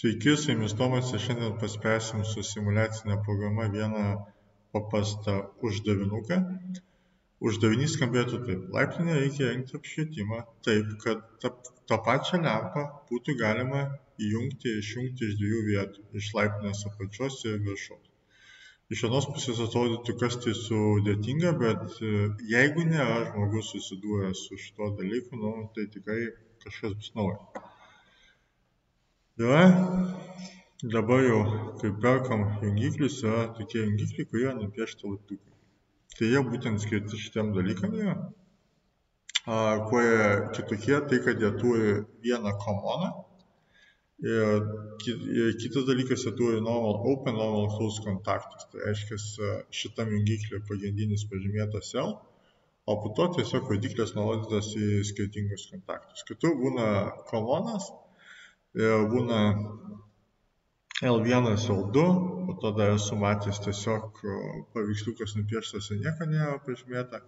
Sveiki, su jumis Tomas ir šiandien paspęsim su simuliacinė programa vieną paprastą uždavinuką. Uždavinys skambėtų taip. Laiptinėje reikia įrengti apšvietimą taip, kad tą pačią lempą būtų galima įjungti ir išjungti iš dviejų vietų, iš laiptinės apačios ir viršaus. Iš vienos pusės atrodytų, kas tai sudėtinga, bet jeigu nėra žmogus susidūręs su šituo dalyku, tai tikrai kažkas bus naujo. Dabar jau, kai perkam jungiklius, yra tokie jungikliai, kurie nupiešti laiptukai. Tai jie būtent skirti šitiem dalykam yra. Kuo jie kitokie, tai kad jie turi vieną komoną. Ir kitas dalykas, jie turi normal open, normal close kontaktus. Tai reiškia, šitam jungikliui pagrindinis pažymėtas L, o po to tiesiog rodyklės nurodytas į skirtingus kontaktus. Kitur būna komonas. Ir būna L1, L2, o tada esu matęs tiesiog paveiksliukas nupieštas ir nieko nėra pažymėta.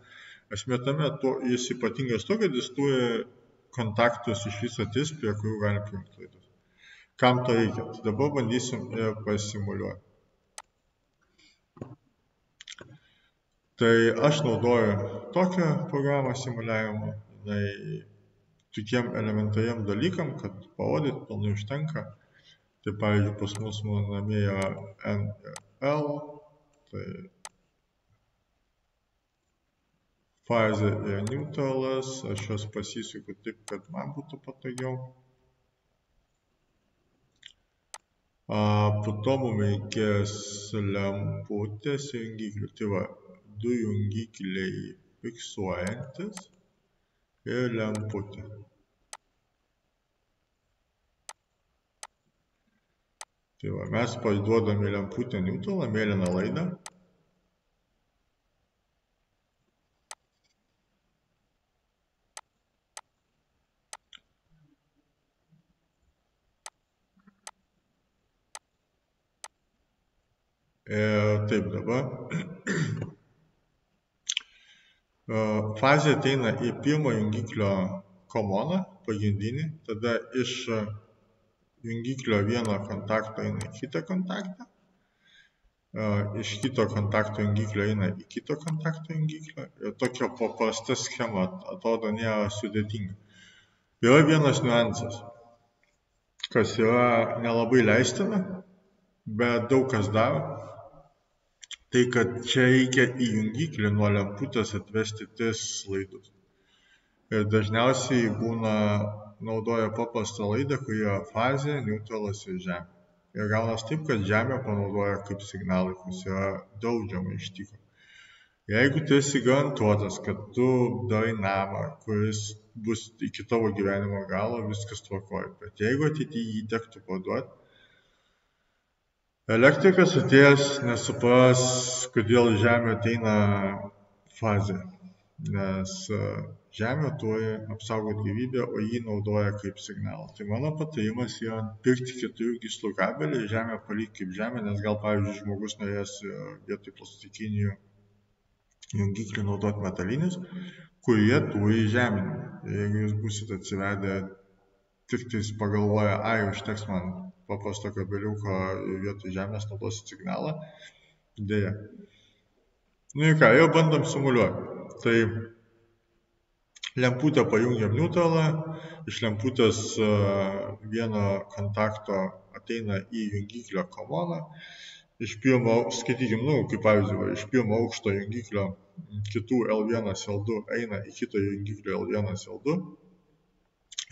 Esmė tame, jis ypatingas to, kad jis turi kontaktus iš viso tris, prie kurių galim prijungti laidus. Kam to reikia? Tai dabar bandysim ir pasimuliuoti. Tai aš naudoju tokią programą simuliavimo. Tokiem elementariem dalykam, kad parodyti pilnai užtenka. Tai pavyzdžiui, pas mus namie yra N ir L, tai fazė ir neutralas, aš juos pasisuku taip, kad man būtų patogiau. Po to mums reikės lemputės ir jungiklių. Tai va, du jungikliai fiksuojantis ir lemputė. Tai va, mes paduodame lemputę neutralą, mėlyną laidą. Ir taip dabar. Fazė ateina į pirmo jungiklio komoną, pagrindinį, tada iš jungiklio vieno kontakto eina į kitą kontaktą, iš kito kontakto jungiklio eina į kito kontakto jungiklio ir tokia paprasta schema, atrodo nėra sudėtinga. Yra vienas niuansas, kas yra nelabai leistina, bet daug kas daro. Tai, kad čia reikia į jungiklį nuo lemputės atvesti 3 laidus. Ir dažniausiai naudoja paprastą laidą, kuri yra fazė, neutralas ir žemė. Ir gaunas taip, kad žemė panaudoja kaip signalai, kas yra draudžiama iš tikro. Jeigu tu esi garantuotas, kad tu darai namą, kuris bus iki tavo gyvenimo galo, viskas tvarkoja. Bet jeigu ateityje jį tektų parduoti, elektrikas atėjęs nesupras, kodėl žemė ateina fazė, nes žemė turi apsaugoti gyvybę, o jį naudoja kaip signalą. Tai mano patarimas yra pirkti 4 gyslų kabelį, žemę palikti kaip žemę, nes gal, pavyzdžiui, žmogus norės vietoj plastikinių jungiklių naudoti metalinius, kurie turi žeminimą. Jeigu jūs būsite atsivedę, tik tais pagalvoja, užteks man paprasto kabeliuko vietoj žemės naudosit signalą, dėja. Ir ką, jau bandom simuliuoti. Tai lemputę pajungiam neutralą, iš lemputės vieno kontakto ateina į jungiklio komoną, iš pirmo, skaitykim, kaip pavyzdžiui, iš pirmo aukšto jungiklio kitų L1, L2 eina į kito jungiklio L1, L2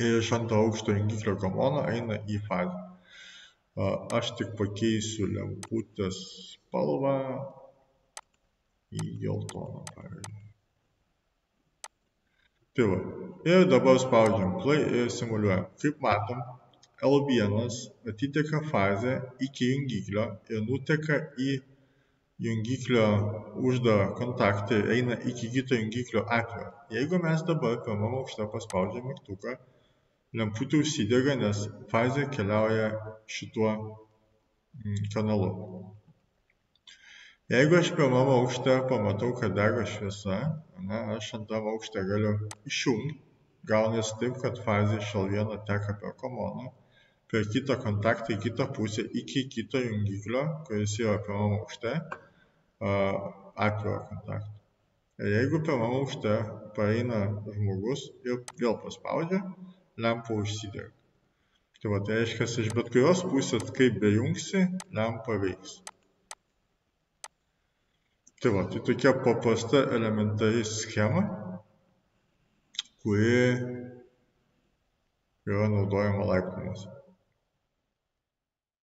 ir iš antro aukšto jungiklio komono eina į fazę. Aš tik pakeisiu lemputės spalvą į geltoną, pavyzdžiui. Tai va, ir dabar spaudžiam play ir simuliuojam. Kaip matom, L1 atiteka fazę iki jungiklio ir nuteka į jungiklio uždarą kontaktą ir eina iki kito jungiklio atvirą. Jeigu mes dabar pirmam aukšte paspaudžiam mygtuką, lemputė užsidega, nes fazė keliauja šituo kanalu. Jeigu aš pirmam aukšte pamatau, kad dega šviesa, aš antram aukšte galiu išjungti. Gaunasi taip, kad fazė iš L1 teka per komoną, per kitą kontaktą į kitą pusę iki kito jungiklio, kuris yra pirmam aukšte, atviro kontakto. Ir jeigu pirmam aukšte praeina žmogus ir vėl paspaudžia, lempa užsidega. Tai va, tai reiškia, iš bet kurios pusės, kaip bejungsi, lempa veiks. Tai va, tai tokia paprasta elementari schema, kuri yra naudojama laiptinėse.